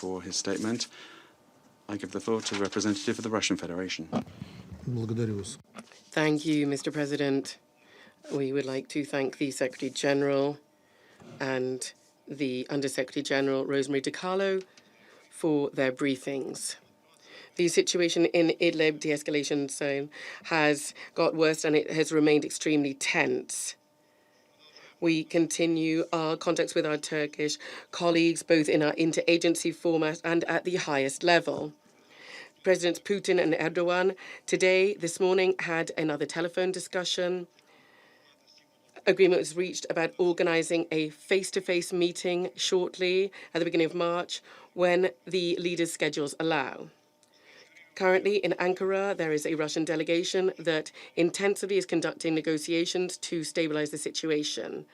for his statement. I give the floor to the representative of the Russian Federation. Thank you, Mr. President. We would like to thank the Secretary General and the Undersecretary General, Rosemary DiCarlo, for their briefings. The situation in Idlib de-escalation zone has got worse and it has remained extremely tense. We continue our contacts with our Turkish colleagues, both in our interagency format and at the highest level. Presidents Putin and Erdogan this morning, had another telephone discussion. Agreement was reached about organizing a face-to-face meeting shortly at the beginning of March when the leaders' schedules allow. Currently in Ankara, there is a Russian delegation that intensively is conducting negotiations to stabilize the situation.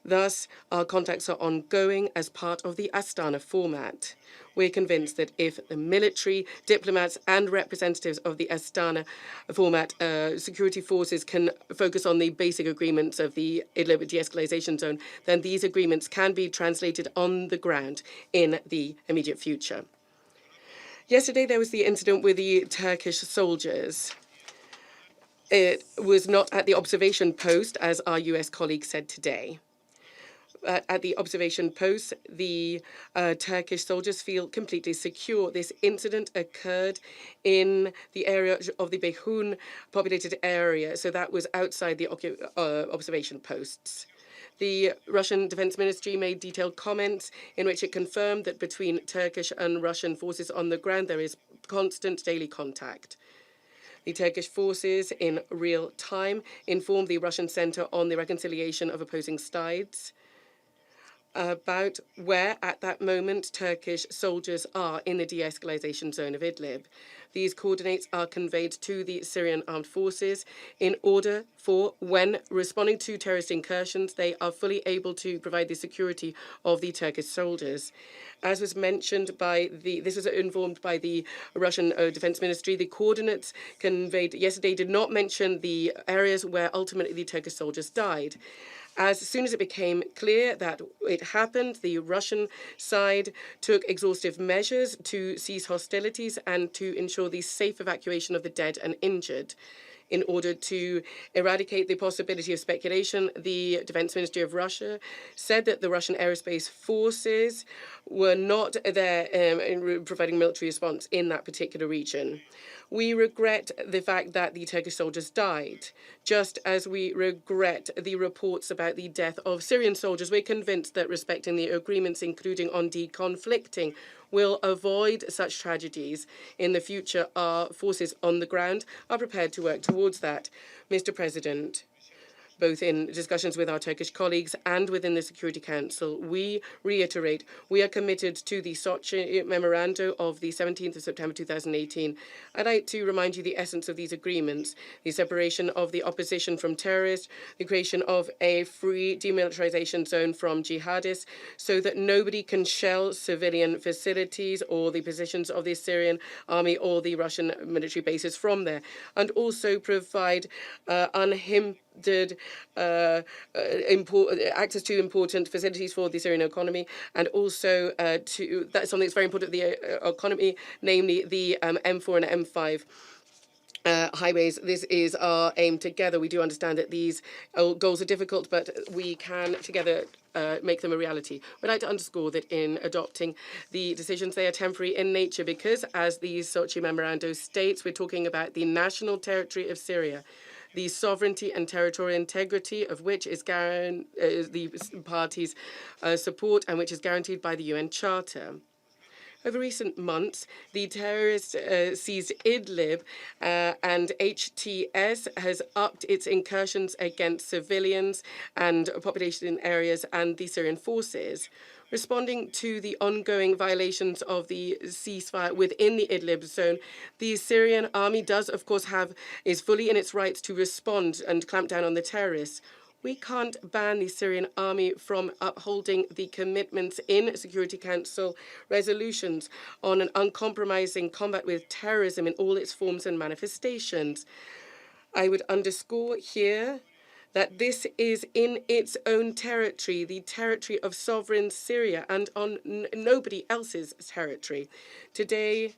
Thus, our contacts are ongoing as part of the Astana format. We're convinced that if the military, diplomats and representatives of the Astana format security forces can focus on the basic agreements of the Idlib de-escalation zone, then these agreements can be translated on the ground in the immediate future. Yesterday, there was the incident with the Turkish soldiers. It was not at the observation post, as our US colleague said today. At the observation post, the Turkish soldiers feel completely secure. This incident occurred in the area of the Beyhun populated area, so that was outside the observation posts. The Russian Defense Ministry made detailed comments in which it confirmed that between Turkish and Russian forces on the ground there is constant daily contact. The Turkish forces in real time informed the Russian Center on the Reconciliation of Opposing Sides about where, at that moment, Turkish soldiers are in the de-escalation zone of Idlib. These coordinates are conveyed to the Syrian armed forces in order for, when responding to terrorist incursions, they are fully able to provide the security of the Turkish soldiers. As was mentioned by this was informed by the Russian Defense Ministry, the coordinates conveyed yesterday did not mention the areas where ultimately the Turkish soldiers died. As soon as it became clear that it happened, the Russian side took exhaustive measures to cease hostilities and to ensure the safe evacuation of the dead and injured. In order to eradicate the possibility of speculation, the Defense Ministry of Russia said that the Russian aerospace forces were not there in providing military response in that particular region. We regret the fact that the Turkish soldiers died, just as we regret the reports about the death of Syrian soldiers. We're convinced that respecting the agreements, including on deconflicting, will avoid such tragedies in the future. Our forces on the ground are prepared to work towards that. Mr. President, both in discussions with our Turkish colleagues and within the Security Council, we reiterate we are committed to the Sochi Memorandum of the 17th of September 2018. I'd like to remind you the essence of these agreements: the separation of the opposition from terrorists, the creation of a free demilitarization zone from jihadists so that nobody can shell civilian facilities or the positions of the Syrian army or the Russian military bases from there, and also provide unhindered access to important facilities for the Syrian economy, and also that's something that's very important to the economy, namely the M4 and M5 highways. This is our aim together. We do understand that these goals are difficult, but we can together make them a reality. We'd like to underscore that in adopting the decisions, they are temporary in nature because, as the Sochi Memorandum states, we're talking about the national territory of Syria, the sovereignty and territorial integrity of which is the parties' support and which is guaranteed by the UN Charter. Over recent months, the terrorists seized Idlib and HTS has upped its incursions against civilians and population areas and the Syrian forces. Responding to the ongoing violations of the ceasefire within the Idlib zone, the Syrian army does, of course, is fully in its rights to respond and clamp down on the terrorists. We can't ban the Syrian army from upholding the commitments in Security Council resolutions on an uncompromising combat with terrorism in all its forms and manifestations. I would underscore here that this is in its own territory, the territory of sovereign Syria, and on nobody else's territory. Today,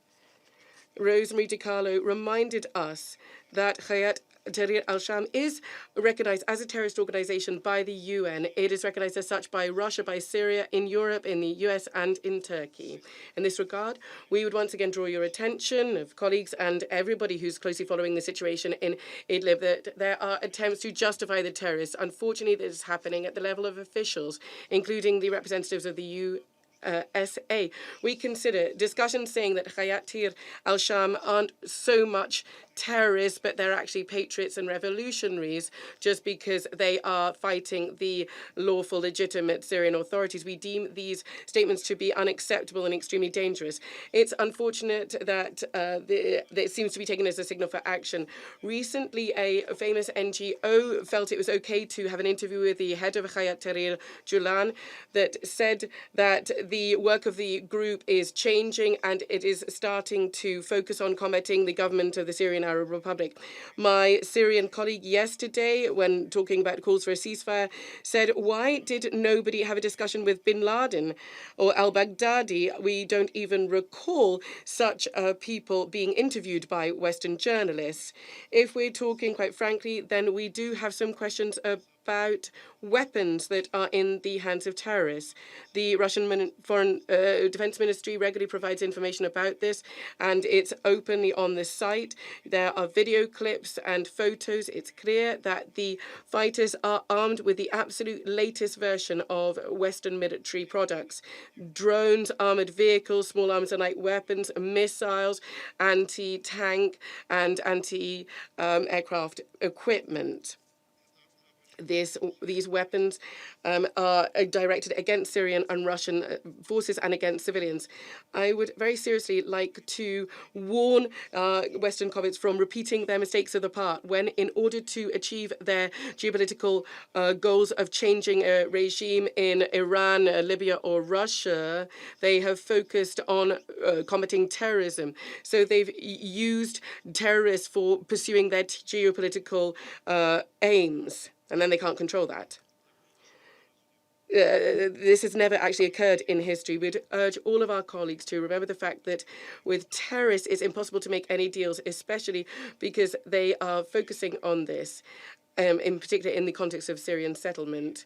Rosemary DiCarlo reminded us that Hayat Tahrir al-Sham is recognized as a terrorist organization by the UN. It is recognized as such by Russia, by Syria, in Europe, in the US, and in Turkey. In this regard, we would once again draw your attention, of colleagues and everybody who's closely following the situation in Idlib, that there are attempts to justify the terrorists. Unfortunately, this is happening at the level of officials, including the representatives of the USA. We consider discussions saying that Hayat Tahrir al-Sham aren't so much terrorists, but they're actually patriots and revolutionaries just because they are fighting the lawful, legitimate Syrian authorities. We deem these statements to be unacceptable and extremely dangerous. It's unfortunate that it seems to be taken as a signal for action. Recently, a famous NGO felt it was okay to have an interview with the head of Hayat Tahrir Julan that said that the work of the group is changing and it is starting to focus on combating the government of the Syrian Arab Republic. My Syrian colleague yesterday, when talking about calls for a ceasefire, said, why did nobody have a discussion with bin Laden or al-Baghdadi? We don't even recall such people being interviewed by Western journalists. If we're talking quite frankly, then we do have some questions about weapons that are in the hands of terrorists. The Russian Foreign Defense Ministry regularly provides information about this, and it's openly on the site. There are video clips and photos. It's clear that the fighters are armed with the absolute latest version of Western military products: drones, armored vehicles, small arms and light weapons, missiles, anti-tank and anti-aircraft equipment. These weapons are directed against Syrian and Russian forces and against civilians. I would very seriously like to warn Western colleagues from repeating their mistakes of the past when, in order to achieve their geopolitical goals of changing a regime in Iran, Libya, or Russia, they have focused on combating terrorism. So they've used terrorists for pursuing their geopolitical aims. And then they can't control that. This has never actually occurred in history. We'd urge all of our colleagues to remember the fact that with terrorists, it's impossible to make any deals, especially because they are focusing on this, in particular in the context of Syrian settlement.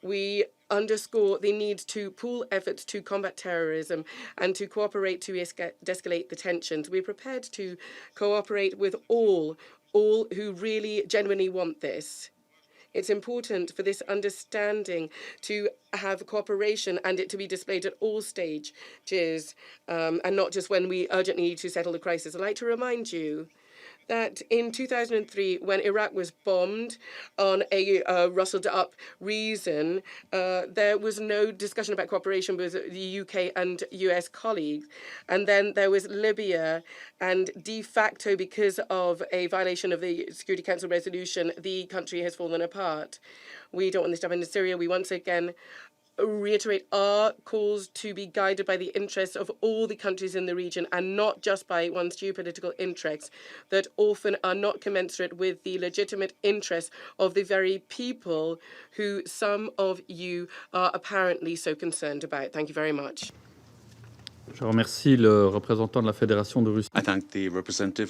We underscore the need to pool efforts to combat terrorism and to cooperate to de-escalate the tensions. We're prepared to cooperate with all who really genuinely want this. It's important for this understanding to have cooperation and it to be displayed at all stages, and not just when we urgently need to settle the crisis. I'd like to remind you that in 2003, when Iraq was bombed on a rustled-up reason, there was no discussion about cooperation with the UK and US colleagues. And then there was Libya, and de facto, because of a violation of the Security Council resolution, the country has fallen apart. We don't want this to happen in Syria. We once again reiterate our calls to be guided by the interests of all the countries in the region and not just by one's geopolitical interests that often are not commensurate with the legitimate interests of the very people who some of you are apparently so concerned about. Thank you very much. Je remercie le représentant de la Fédération de Russie. I thank the representative